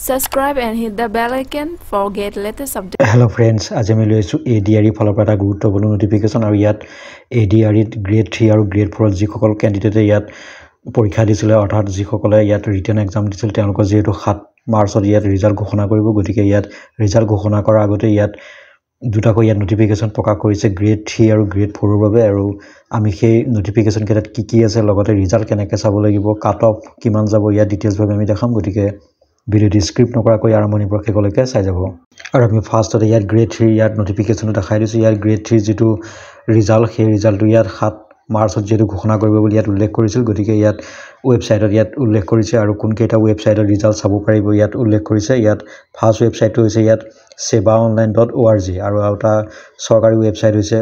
subscribe and hit the bell icon for get latest updates. Hello friends, আজি আমি লৈছো ADRE ফলৰ পৰা এটা গুৰুত্বপূৰ্ণ নোটিফিকেশন আৰু ইয়াত ADRE গ্ৰেড 3 আৰু গ্ৰেড 4 যিসকল ক্যান্ডিডেটে ইয়াত পৰীক্ষা দিছিল অৰ্থাৎ যিসকলে ইয়াত ৰিটেন এক্সাম দিছিল তেওঁলোকৰ যেহেতু 7 মাৰ্চত ইয়াত ৰিজাল্ট ঘোষণা কৰিব গতিকে ইয়াত ৰিজাল্ট ঘোষণা কৰাৰ আগতে ইয়াত দুটাকৈ ইয়াত নোটিফিকেশন প্ৰকাশ কৰিছে গ্ৰেড 3 আৰু গ্ৰেড 4 ৰ বাবে আৰু আমি সেই নোটিফিকেশন কেটাত কি আছে লগতে ৰিজাল্ট কেনেকৈ চাব লাগিব কাট অফ কিমান যাব ইয়াত ডিটেইলছ ভাবে আমি দেখাম গতিকে ভিডিও স্ক্ৰিপ্ট নকৰাকৈ আৰম্ভণি পৰা শেষলৈকে চাই যাব আৰু আমি ফাৰ্ষ্টতে ইয়াত গ্ৰেড 3 ইয়াত নোটিফিকেশনটো দেখাই দিছো ইয়াত গ্ৰেড 3 যেটো ৰিজাল্ট সেই ৰিজাল্টটো ইয়াত 7 মাৰ্চত যেটো ঘোষণা কৰিব বুলি ইয়াত উল্লেখ কৰিছিল গতিকে ইয়াত ওয়েবসাইটত ইয়াত উল্লেখ কৰিছে আৰু কোন কেইটা ওয়েবসাইটৰ ৰিজাল্ট চাব পাৰিব ইয়াত উল্লেখ কৰিছে ইয়াত ফাৰ্ষ্ট ওয়েবসাইটটো হৈছে ইয়াত sebaonline.org আৰু এটা সৰকাৰি ওয়েবসাইট হৈছে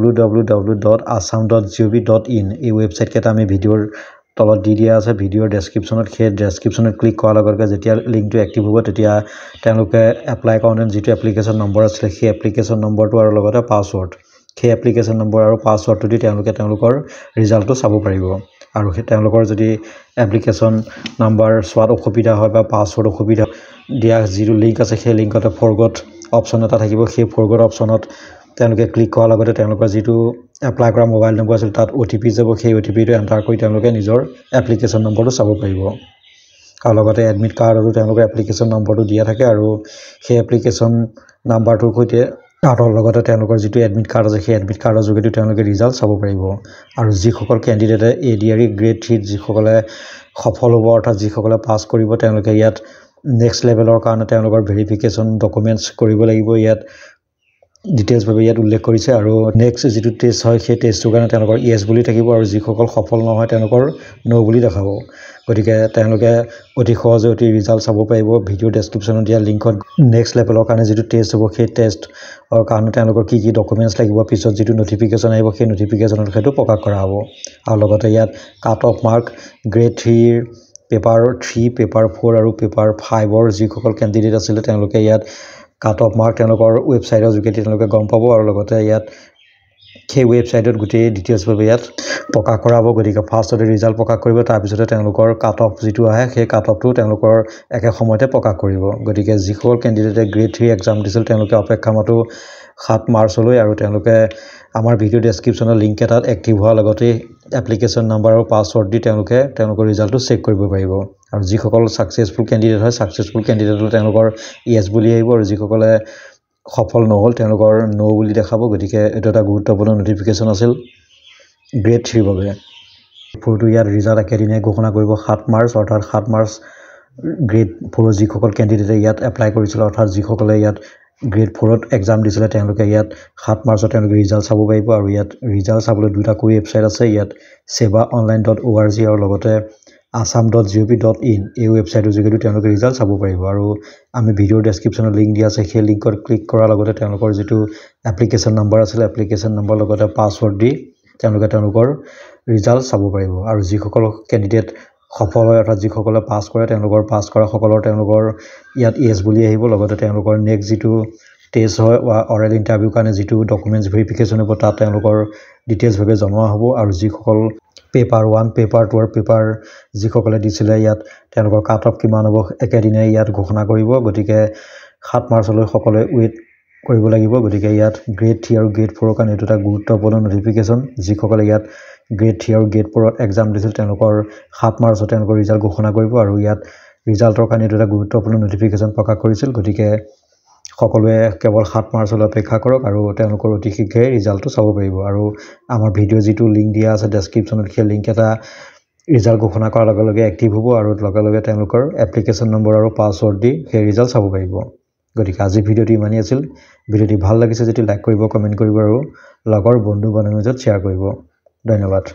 www.assam.gov.in এই ওয়েবসাইট কেটা আমি ভিডিওৰ তলত দি দিয়া আছে ভিডিওৰ ডেসক্ৰিপচনত সেই ডেসক্ৰিপচনত ক্লিক কৰাৰ লগে যেতিয়া লিংকটো এক্টিভ হ'ব তেতিয়া তেওঁলোকে এপ্লাই কৰোঁতে যেটো এপ্লিকেশন নম্বৰ আছে সেই এপ্লিকেশন নম্বৰটো আৰু লগতে পাসওয়াৰ্ড সেই এপ্লিকেশন নম্বৰ আৰু পাসওয়াৰ্ডটো দি তেওঁলোকৰ ৰিজাল্টটো চাব পাৰিব আৰু সেই তেওঁলোকৰ যদি এপ্লিকেশন নম্বৰ সোৱাত অসুবিধা হয় বা পাসওয়াৰ্ড অসুবিধা দিয়া যিটো লিংক আছে সেই লিংকতে ফৰগট অপচন এটা থাকিব সেই ফৰগট অপচনত তেওঁলোকে ক্লিক কৰাৰ লগতে তেওঁলোকৰ যেটো এপ্লাই কৰা মোবাইল নম্বৰ আছিল তাত OTP যাব সেই OTPটো এন্টাৰ কৰি তেওঁলোকে নিজৰ এপ্লিকেশন নম্বৰটো চাব পাৰিব আৰু লগতে এডমিট কাৰ্ড আৰু তেওঁলোকৰ এপ্লিকেশন নম্বৰটো দিয়া থাকে আৰু সেই এপ্লিকেশন নম্বৰটোৰ সৈতে আৰু লগতে তেওঁলোকৰ যেটো এডমিট কাৰ্ড আছে সেই এডমিট কাৰ্ডৰ যোগেদি তেওঁলোকে ৰিজাল্ট চাব পাৰিব আৰু যিসকল ক্যান্ডিডেটে ADRE গ্ৰেড 3 যিসকলে সফল হ'ব অৰ্থাৎ যিসকলে পাস কৰিব তেওঁলোকে ইয়াত নেক্সট লেভেলৰ কাৰণে তেওঁলোকৰ ভেৰিফিকেশন ডকুমেন্টস কৰিব লাগিব ইয়াত ডিটেইলছ ভাবে ইয়াত উল্লেখ কৰিছে আৰু নেক্সট যেটো টেষ্ট হয় সেই টেষ্টৰ কাৰণে তেওঁলোকৰ ইয়েস বুলি থাকিব আৰু যিসকল সফল নহয় তেওঁলোকৰ নো বুলি দেখাব গতিকে তেওঁলোকে অতি সহজে অতি ৰিজাল্ট চাব পাৰিব ভিডিও ডেসক্ৰিপচনত দিয়া লিংকত নেক্সট লেভেলৰ কাৰণে যেটো টেষ্ট হ'ব সেই টেষ্ট আৰু কাৰণে তেওঁলোকৰ কি ডকুমেন্টস লাগিব পিছত যেটো নোটিফিকেশন আহিব সেই নোটিফিকেশনত সেইটো প্ৰকাশ কৰা হ'ব আৰু লগতে ইয়াত cut off mark grade 3 paper 3 paper 4 আৰু পেপাৰ 5 ৰ যিসকল ক্যান্ডিডেট আছিল তেওঁলোকে ইয়াত কাট অফ মাৰ্ক তেওঁলোকৰ ওয়েবসাইটৰ যোগেদি তেওঁলোকে গম পাব আৰু লগতে ইয়াত সেই ওয়েবসাইটত গুটেই ডিটেইলছ ভাবে ইয়াত প্ৰকাশ কৰা হ'ব গতিকে ফাৰ্ষ্টতে ৰিজাল্ট প্ৰকাশ কৰিব তাৰ পিছতে তেওঁলোকৰ কাট অফ যেটো আহে সেই কাট অফটো তেওঁলোকৰ একে সময়তে প্ৰকাশ কৰিব গতিকে যিসকল ক্যান্ডিডেটে গ্ৰেড 3 এক্সাম দিছিল তেওঁলোকে অপেক্ষা মাতো 7 মাৰ্চলৈ আৰু তেওঁলোকে আমাৰ ভিডিও ডেসক্ৰিপচনৰ লিংক এটাত এক্টিভ হোৱাৰ লগতে এপ্লিকেশন নম্বৰ আৰু পাসওয়াৰ্ড দি তেওঁলোকৰ ৰিজাল্টটো চেক কৰিব পাৰিব আৰু যিসকল সাকসেসফুল ক্যান্ডিডেট হয় সাকসেসফুল ক্যান্ডিডেটৰ তেওঁলোকৰ ইয়েস বুলি আহিব আৰু যিসকলে সফল নহল তেওঁলোকৰ নো বুলি দেখাব গতিকে এটা এটা গুৰুত্বপূৰ্ণ নোটিফিকেশন আছিল গ্ৰেড 3 বাবে ফৰটো ইয়াৰ ৰিজাল্ট একেদিনে ঘোষণা কৰিব 7 মাৰ্চ অৰ্থাৎ 7 মাৰ্চ গ্ৰেড 4 যিসকল ক্যান্ডিডেটে ইয়াত এপ্লাই কৰিছিল অৰ্থাৎ যিসকলে ইয়াত গ্ৰেড 4 ত এক্সাম দিছিল তেওঁলোকে ইয়াত 7 মাৰ্চত তেওঁলোকে ৰিজাল্ট চাব পাৰিব আৰু ইয়াত ৰিজাল্ট চাবলৈ দুটা ওয়েবসাইট আছে ইয়াত sebaonline.org আৰু লগতে assam.gov.in এই ওয়েবসাইটৰ যোগেদি তেওঁলোকে ৰিজাল্ট চাব পাৰিব আৰু আমি ভিডিও ডেসক্ৰিপচনত লিংক দিয়া আছে সেই লিংকত ক্লিক কৰাৰ লগতে তেওঁলোকৰ যেটো এপ্লিকেশন নম্বৰ আছিল এপ্লিকেশন নম্বৰ লগতে পাসওয়াৰ্ড দি তেওঁলোকৰ ৰিজাল্ট চাব পাৰিব আৰু যিসকল ক্যান্ডিডেট সফল হয় অৰ্থাৎ যিসকলে পাস কৰে তেওঁলোকৰ পাস কৰা সকলৰ তেওঁলোকৰ ইয়াত ইয়েস বুলি আহিব লগতে তেওঁলোকৰ নেক্সট যেটো টেষ্ট হয় অৰেল ইন্টাৰভিউ কাৰণে যেটো ডকুমেন্টস ভেৰিফিকেশন হ'ব তাত তেওঁলোকৰ ডিটেইলছ ভাবে জমা হ'ব আৰু যিসকল পেপাৰ 1 পেপাৰ 2 পেপাৰ যিসকলে দিছিল ইয়াত তেওঁলোকৰ কাট অফ কিমান হ'ব একেদিনে ইয়াত ঘোষণা কৰিব গতিকে 7 মাৰ্চলৈ সকলোৱে ওয়েট কৰিব লাগিব গতিকে ইয়াত গ্ৰেড 3 আৰু গ্ৰেড 4 ৰ কাৰণে এটা গুৰুত্বপূৰ্ণ নোটিফিকেশন যিসকলে ইয়াত গ্ৰেড 3 আৰু গ্ৰেড 4 ত এক্সাম দিছিল তেওঁলোকৰ 7 মাৰ্চত তেওঁলোকৰ ৰিজাল্ট ঘোষণা কৰিব আৰু ইয়াত ৰিজাল্টৰ কাৰণে এটা গুৰুত্বপূৰ্ণ নোটিফিকেশন প্ৰকাশ কৰিছিল গতিকে সকলোৱে কেৱল 7 মাৰ্চলৈ অপেক্ষা কৰক আৰু তেওঁলোকৰ অতি শীঘ্ৰে ৰিজাল্টটো চাব পাৰিব আৰু আমাৰ ভিডিও যেটো লিংক দিয়া আছে ডেসক্ৰিপচনত সেই লিংক এটা ৰিজাল্ট ঘোষণা কৰাৰ লগে লগে এক্টিভ হ'ব আৰু লগে লগে তেওঁলোকৰ এপ্লিকেশন নম্বৰ আৰু পাসওয়াৰ্ড দি সেই ৰিজাল্ট চাব পাৰিব গতিকে আজি ভিডিওটি ইমানেই আছিল ভিডিওটি ভাল লাগিছে যদি লাইক কৰিব কমেন্ট কৰিব আৰু লগৰ বন্ধু বান্ধৱীৰ মাজত শ্বেয়াৰ কৰিব ধন্যবাদ